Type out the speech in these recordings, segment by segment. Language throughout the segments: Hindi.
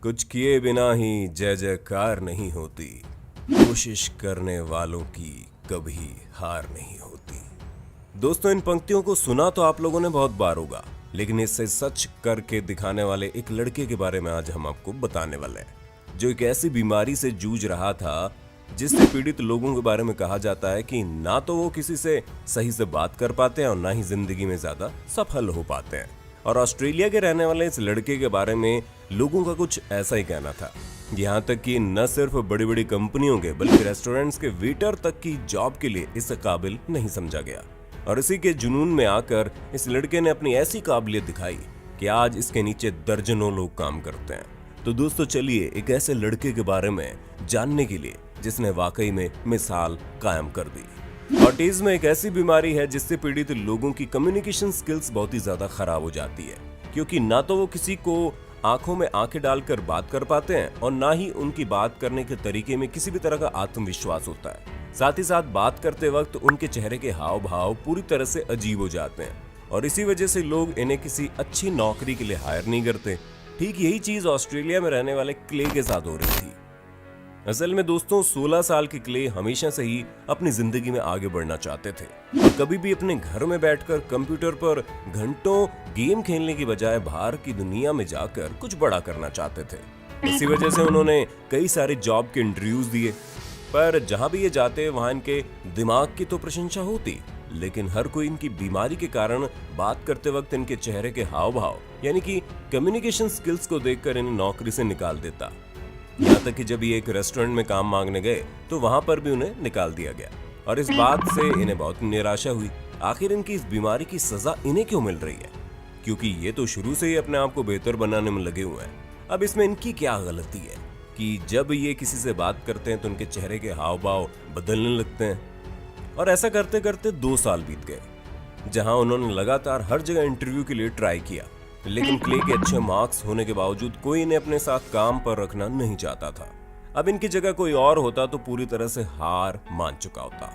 कुछ किए बिना ही जय जयकार नहीं होती। कोशिश करने वालों की कभी हार नहीं होती। दोस्तों, इन पंक्तियों को सुना तो आप लोगों ने बहुत बार होगा, लेकिन इससे सच करके दिखाने वाले एक लड़के के बारे में आज हम आपको बताने वाले हैं, जो एक ऐसी बीमारी से जूझ रहा था जिससे पीड़ित लोगों के बारे में कहा जाता है कि ना तो वो किसी से सही से बात कर पाते हैं और ना ही जिंदगी में ज्यादा सफल हो पाते हैं। और ऑस्ट्रेलिया के रहने वाले इस लड़के के बारे में लोगों का कुछ ऐसा ही कहना था। यहाँ तक कि न सिर्फ बड़ी बड़ी कंपनियों के बल्कि रेस्टोरेंट्स के वेटर तक की जॉब के लिए इस काबिल नहीं समझा गया। और इसी के जुनून में आकर इस लड़के ने अपनी ऐसी काबिलियत दिखाई कि आज इसके नीचे दर्जनों लोग काम करते हैं। तो दोस्तों, चलिए एक ऐसे लड़के के बारे में जानने के लिए जिसने वाकई में मिसाल कायम कर दी। ऑटिज्म एक ऐसी बीमारी है जिससे पीड़ित लोगों की कम्युनिकेशन स्किल्स बहुत ही ज्यादा खराब हो जाती है, क्योंकि ना तो वो किसी को आंखों में आंखें डालकर बात कर पाते हैं और ना ही उनकी बात करने के तरीके में किसी भी तरह का आत्मविश्वास होता है। साथ ही साथ बात करते वक्त उनके चेहरे के हाव भाव पूरी तरह से अजीब हो जाते हैं और इसी वजह से लोग इन्हें किसी अच्छी नौकरी के लिए हायर नहीं करते। ठीक यही चीज ऑस्ट्रेलिया में रहने वाले क्ले के साथ हो रही थी। असल में दोस्तों, 16 साल के क्ले हमेशा से ही अपनी जिंदगी में आगे बढ़ना चाहते थे और कभी भी अपने घर में बैठकर कंप्यूटर पर घंटों गेम खेलने की बजाय बाहर की दुनिया में जाकर कुछ बड़ा करना चाहते थे। इसी वजह से उन्होंने कई सारे जॉब के इंटरव्यूज दिए, पर जहां भी ये जाते वहां इनके दिमाग की तो प्रशंसा होती, लेकिन हर कोई इनकी बीमारी के कारण बात करते वक्त इनके चेहरे के हाव भाव यानी कि कम्युनिकेशन स्किल्स को देखकर इन्हें नौकरी से निकाल देता। यहाँ तक कि जब ये एक रेस्टोरेंट में काम मांगने गए तो वहां पर भी उन्हें निकाल दिया गया और इस बात से इन्हें बहुत निराशा हुई। आखिर इनकी इस बीमारी की सजा इन्हें क्यों मिल रही है, क्योंकि ये तो शुरू से ही अपने आप को बेहतर बनाने में लगे हुए हैं। अब इसमें इनकी क्या गलती है कि जब ये किसी से बात करते हैं तो उनके चेहरे के हाव भाव बदलने लगते हैं। और ऐसा करते करते 2 साल बीत गए, जहां उन्होंने लगातार हर जगह इंटरव्यू के लिए ट्राई किया, लेकिन क्ले के अच्छे मार्क्स होने के बावजूद कोई इन्हें अपने साथ काम पर रखना नहीं चाहता था। अब इनकी जगह कोई और होता तो पूरी तरह से हार मान चुका होता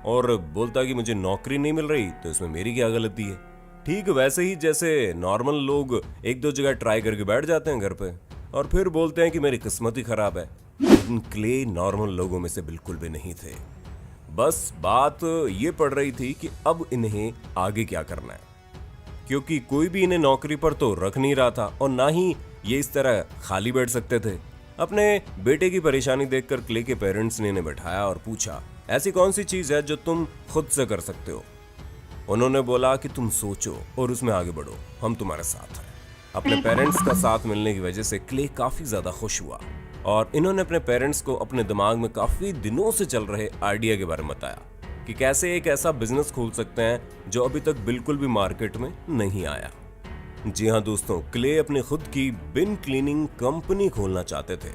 और बोलता कि मुझे नौकरी नहीं मिल रही तो इसमें मेरी क्या गलती है। ठीक वैसे ही जैसे नॉर्मल लोग 1-2 जगह ट्राई करके बैठ जाते हैं घर पे और फिर बोलते हैं कि मेरी किस्मत ही खराब है। लेकिन क्ले नॉर्मल लोगों में से बिल्कुल भी नहीं थे। बस बात ये पड़ रही थी कि अब इन्हें आगे क्या करना है, क्योंकि कोई भी इन्हें नौकरी पर तो रख नहीं रहा था और ना ही ये इस तरह खाली बैठ सकते थे। अपने बेटे की परेशानी देखकर क्ले के पेरेंट्स ने इन्हें बैठाया और पूछा, ऐसी कौन सी चीज है जो तुम खुद से कर सकते हो। उन्होंने बोला कि तुम सोचो और उसमें आगे बढ़ो, हम तुम्हारे साथ हैं। अपने पेरेंट्स का साथ मिलने की वजह से क्ले काफी ज्यादा खुश हुआ और इन्होंने अपने पेरेंट्स को अपने दिमाग में काफी दिनों से चल रहे आइडिया के बारे में बताया कि कैसे एक ऐसा बिजनेस खोल सकते हैं जो अभी तक बिल्कुल भी मार्केट में नहीं आया। जी हाँ दोस्तों, क्ले अपनी खुद की बिन क्लीनिंग कंपनी खोलना चाहते थे,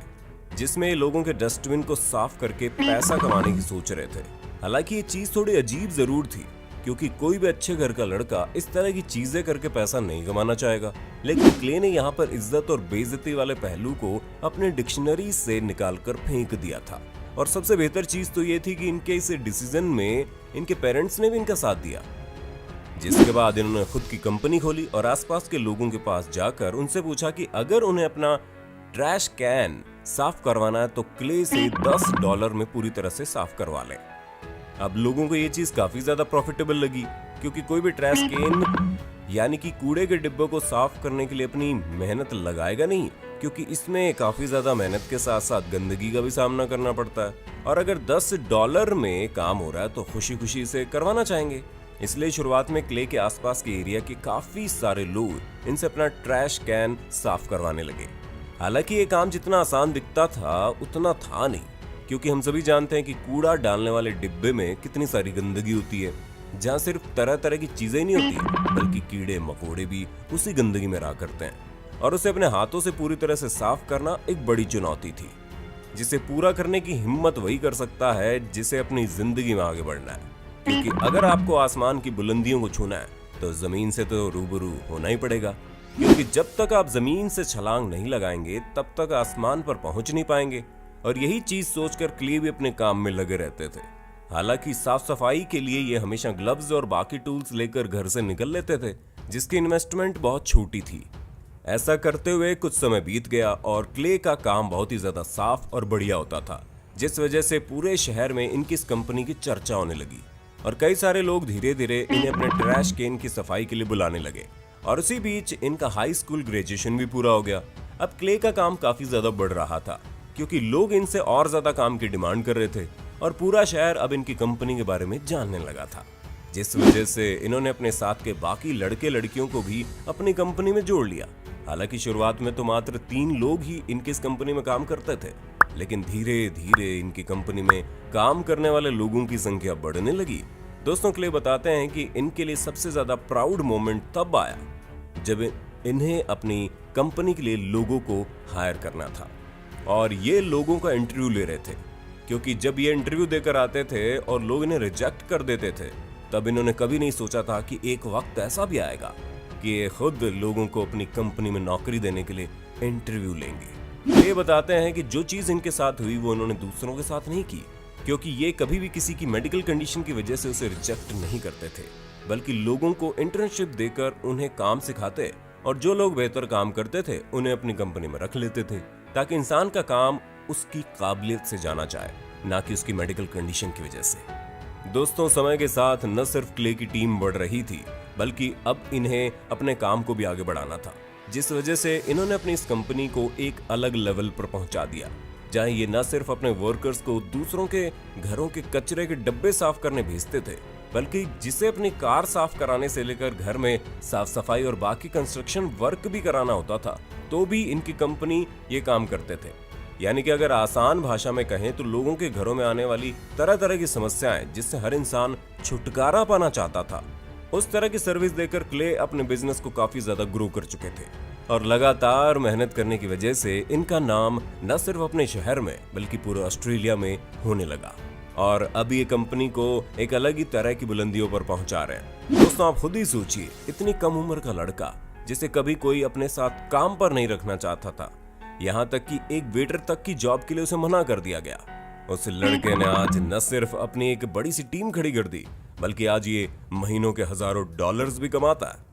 जिसमें लोगों के डस्टबिन को साफ करके पैसा कमाने की सोच रहे थे। हालांकि ये चीज थोड़ी अजीब जरूर थी, क्योंकि कोई भी अच्छे घर का लड़का इस तरह की चीजें करके पैसा नहीं कमाना चाहेगा। लेकिन क्ले ने यहाँ पर इज्जत और बेइज्जती वाले पहलू को अपने डिक्शनरी से निकालकर फेंक दिया था। और सबसे बेहतर चीज तो ये थी कि इनके इस डिसीजन में इनके पेरेंट्स ने भी इनका साथ दिया, जिसके बाद इन्होंने खुद की कंपनी खोली और आसपास के लोगों के पास जाकर उनसे पूछा कि अगर उन्हें अपना ट्रैश कैन साफ करवाना है तो क्ले से $10 में पूरी तरह से साफ करवा लें। अब लोगों को ये चीज काफी ज्यादा प्रॉफिटेबल लगी, क्योंकि कोई भी ट्रैश कैन यानी कि कूड़े के डिब्बे को साफ करने के लिए अपनी मेहनत लगाएगा नहीं, क्योंकि इसमें काफी ज्यादा मेहनत के साथ साथ गंदगी का भी सामना करना पड़ता है। और अगर $10 में काम हो रहा है तो खुशी खुशी से करवाना चाहेंगे। इसलिए शुरुआत में क्ले के आसपास के एरिया के काफी सारे लोग इनसे अपना ट्रैश कैन साफ करवाने लगे। हालांकि ये काम जितना आसान दिखता था उतना था नहीं, क्योंकि हम सभी जानते हैं कि कूड़ा डालने वाले डिब्बे में कितनी सारी गंदगी होती है, जहाँ सिर्फ तरह तरह की चीजें नहीं होती बल्कि कीड़े मकोड़े भी उसी गंदगी में रहा करते हैं। और उसे अपने हाथों से पूरी तरह से साफ करना एक बड़ी चुनौती थी, जिसे पूरा करने की हिम्मत वही कर सकता है जिसे अपनी जिंदगी में आगे बढ़ना है। क्योंकि अगर आपको आसमान की बुलंदियों को छूना है तो जमीन से तो रूबरू होना ही पड़ेगा, क्योंकि जब तक आप जमीन से छलांग नहीं लगाएंगे तब तक आसमान पर पहुंच नहीं पाएंगे। और यही चीज सोचकर क्ले भी अपने काम में लगे रहते थे। हालांकि साफ सफाई के लिए ये हमेशा ग्लव्स और बाकी टूल्स लेकर घर से निकल लेते थे, जिसकी इन्वेस्टमेंट बहुत छोटी थी। ऐसा करते हुए कुछ समय बीत गया और क्ले का काम बहुत ही ज्यादा साफ और बढ़िया होता था, जिस वजह से पूरे शहर में इनकी इस कंपनी की चर्चा होने लगी और कई सारे लोग धीरे धीरे इन्हें अपने ट्रैश कैन की सफाई के लिए बुलाने लगे। और उसी बीच इनका हाई स्कूल ग्रेजुएशन भी पूरा हो गया। अब क्ले का काम काफी ज्यादा बढ़ रहा था क्योंकि लोग इनसे और ज्यादा काम की डिमांड कर रहे थे और पूरा शहर अब इनकी कंपनी के बारे में जानने लगा था, जिस वजह से इन्होंने अपने साथ के बाकी लड़के लड़कियों को भी अपनी कंपनी में जोड़ लिया। हालांकि शुरुआत में तो मात्र 3 लोग ही इनकी इस कंपनी में काम करते थे, लेकिन धीरे धीरे इनकी कंपनी में काम करने वाले लोगों की संख्या बढ़ने लगी। दोस्तों, क्ले बताते हैं कि इनके लिए सबसे ज्यादा प्राउड मोमेंट तब आया जब इन्हें अपनी कंपनी के लिए लोगों को हायर करना था और ये लोगों का इंटरव्यू ले रहे थे, क्योंकि जब ये इंटरव्यू देकर आते थे और लोग इन्हें रिजेक्ट कर देते थे, तब इन्होंने कभी नहीं सोचा था कि एक वक्त ऐसा भी आएगा कि ये खुद लोगों को अपनी कंपनी में नौकरी देने के लिए इंटरव्यू लेंगे। ये बताते हैं कि जो चीज इनके साथ हुई वो उन्होंने दूसरों के साथ नहीं की, क्योंकि ये कभी भी किसी की मेडिकल कंडीशन की वजह से उसे रिजेक्ट नहीं करते थे, बल्कि लोगों को इंटर्नशिप देकर उन्हें काम सिखाते और जो लोग बेहतर काम करते थे उन्हें अपनी कंपनी में रख लेते थे, ताकि इंसान का काम उसकी काबिलियत से जाना जाए, ना कि उसकी मेडिकल कंडीशन की वजह से। दोस्तों, समय के साथ न सिर्फ क्ले की टीम बढ़ रही थी, बल्कि अब इन्हें अपने काम को भी आगे बढ़ाना था, जिस वजह से इन्होंने अपनी इस कंपनी को एक अलग लेवल पर पहुंचा दिया, जहां ये न सिर्फ अपने वर्कर्स को दूसरों के घरों के कचरे के डब्बे साफ करने भेजते थे, बल्कि जिसे अपनी कार साफ कराने से लेकर घर में साफ सफाई और बाकी कंस्ट्रक्शन वर्क भी कराना होता था, तो भी इनकी कंपनी ये काम करते थे। यानी कि अगर आसान भाषा में कहें तो लोगों के घरों में आने वाली तरह तरह की समस्याएं जिससे हर इंसान छुटकारा पाना चाहता था, उस तरह की सर्विस देकर क्ले अपने बिजनेस को काफी ज्यादा ग्रो कर चुके थे और लगातार मेहनत करने की वजह से इनका नाम न सिर्फ अपने शहर में बल्कि पूरे ऑस्ट्रेलिया में होने लगा और अब ये कंपनी को एक अलग ही तरह की बुलंदियों पर पहुंचा रहे हैं। दोस्तों, आप खुद ही सोचिए, इतनी कम उम्र का लड़का जिसे कभी कोई अपने साथ काम पर नहीं रखना चाहता था, यहाँ तक कि एक वेटर तक की जॉब के लिए उसे मना कर दिया गया। उस लड़के ने आज न सिर्फ अपनी एक बड़ी सी टीम खड़ी कर दी, बल्कि आज ये महीनों के हजारों डॉलर्स भी कमाता है।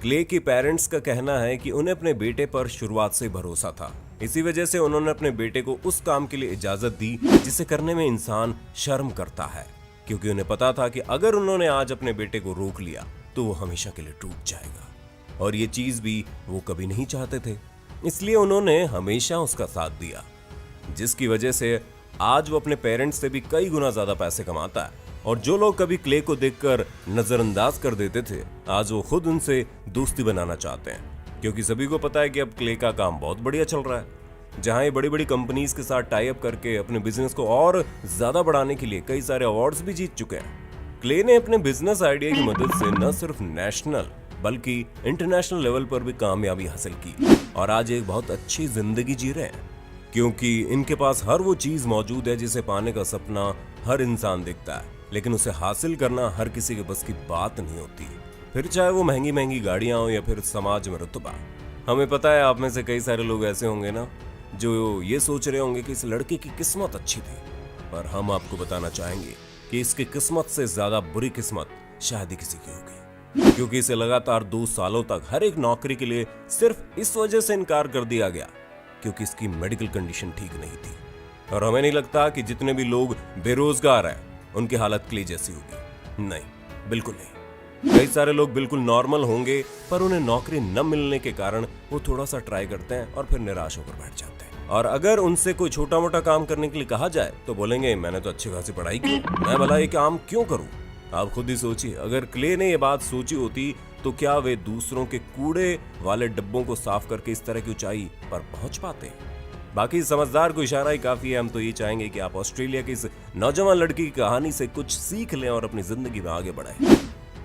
क्ले के पेरेंट्स का कहना है कि उन्हें अपने बेटे पर शुरुआत से भरोसा था, इसी वजह से उन्होंने अपने बेटे को उस काम के लिए इजाजत दी जिसे करने में इंसान शर्म करता है, क्योंकि उन्हें पता था कि अगर उन्होंने आज अपने बेटे को रोक लिया तो वो हमेशा के लिए टूट जाएगा और ये चीज भी वो कभी नहीं चाहते थे। इसलिए उन्होंने हमेशा उसका साथ दिया, जिसकी वजह से आज वो अपने पेरेंट्स से भी कई गुना ज्यादा पैसे कमाता है और जो लोग कभी क्ले को देखकर नजरअंदाज कर देते थे, आज वो खुद उनसे दोस्ती बनाना चाहते हैं, क्योंकि सभी को पता है कि अब क्ले का काम बहुत बढ़िया चल रहा है। जहां ये बड़ी बड़ी कंपनीज के साथ टाई अप करके अपने बिजनेस को और ज्यादा बढ़ाने के लिए कई सारे अवार्ड्स भी जीत चुके हैं। क्ले ने अपने बिजनेस आइडिया की मदद से न सिर्फ नेशनल बल्कि इंटरनेशनल लेवल पर भी कामयाबी हासिल की और आज एक बहुत अच्छी जिंदगी जी रहे हैं, क्योंकि इनके पास हर वो चीज मौजूद है जिसे पाने का सपना हर इंसान देखता है, लेकिन उसे हासिल करना हर किसी के बस की बात नहीं होती, फिर चाहे वो महंगी महंगी गाड़ियां हो या फिर समाज में रुतबा। हमें पता है आप में से कई सारे लोग ऐसे होंगे ना जो ये सोच रहे होंगे कि इस लड़के की किस्मत अच्छी थी, पर हम आपको बताना चाहेंगे कि इसकी किस्मत से ज्यादा बुरी किस्मत शायद ही किसी की होगी, क्योंकि इसे लगातार 2 सालों तक हर एक नौकरी के लिए सिर्फ इस वजह से इनकार कर दिया गया क्योंकि इसकी मेडिकल कंडीशन ठीक नहीं थी। और हमें नहीं लगता कि जितने भी लोग बेरोजगार हैं उनकी हालत क्ले जैसी होगी, नहीं, बिल्कुल नहीं। कई सारे लोग बिल्कुल नॉर्मल होंगे, पर उन्हें नौकरी न मिलने के कारण वो थोड़ा सा ट्राई करते हैं और फिर निराश होकर बैठ जाते हैं। और अगर उनसे कोई छोटा मोटा काम करने के लिए कहा जाए तो बोलेंगे मैंने तो अच्छी खासी पढ़ाई की, मैं भला ये काम क्यों करूं। आप खुद ही सोचिए, अगर क्ले ने ये बात सोची होती तो क्या वे दूसरों के कूड़े वाले डब्बों को साफ करके इस तरह की ऊंचाई पर पहुंच पाते। बाकी समझदार को इशारा ही काफी है। हम तो ये चाहेंगे कि आप ऑस्ट्रेलिया की इस नौजवान लड़की की कहानी से कुछ सीख लें और अपनी जिंदगी में आगे बढ़ाएं।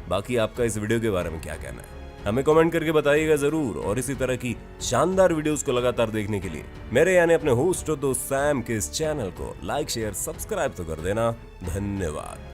बाकी आपका इस वीडियो के बारे में क्या कहना है हमें कमेंट करके बताइएगा जरूर, और इसी तरह की शानदार वीडियोस को लगातार देखने के लिए मेरे यानी अपने होस्ट दोस्त सैम के इस चैनल को लाइक शेयर सब्सक्राइब तो कर देना। धन्यवाद।